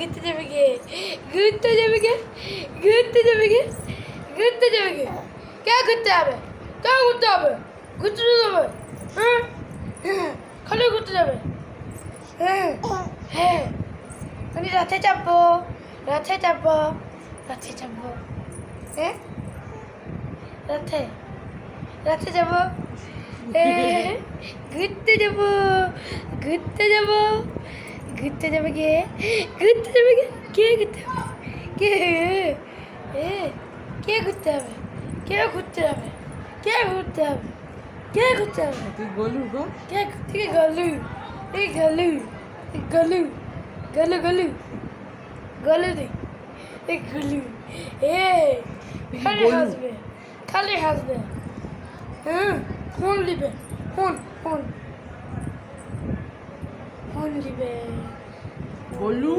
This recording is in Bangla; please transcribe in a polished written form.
ঘুরতে যাবে কে? ঘুরতে যাবে কে? ঘুরতে যাবে কে? ঘুরতে যাবে কে? কে ঘুরতে যাবে? কে ঘুরতে হবে? ঘুরতে যাবে? হ্যাঁ খালি ঘুরতে যাবে। হ্যাঁ হ্যাঁ আমি রাতে যাবো, রাতে যাবো, রাতে যাবো। হ্যাঁ রাতে রাতে যাবো, ঘুরতে যাবো, ঘুরতে যাবো। ঘুরতে যাবে কে? ঘুরতে যাবে কে? কে ঘুরতে হবে? কে কে ঘুরতে হবে? কে ঘুরতে হবে? কে ঘুরতে হবে? কে ঘুরতে হবে? তুই গলু গো কে থেকে গলু? এই গলু, গলু, গলু গলু, গলু দে, এই গলু। খালি হাসবে, খালি হাসবে। হ্যাঁ ফোন নিবে, ফোন ফোন ফোন নিবে। গলু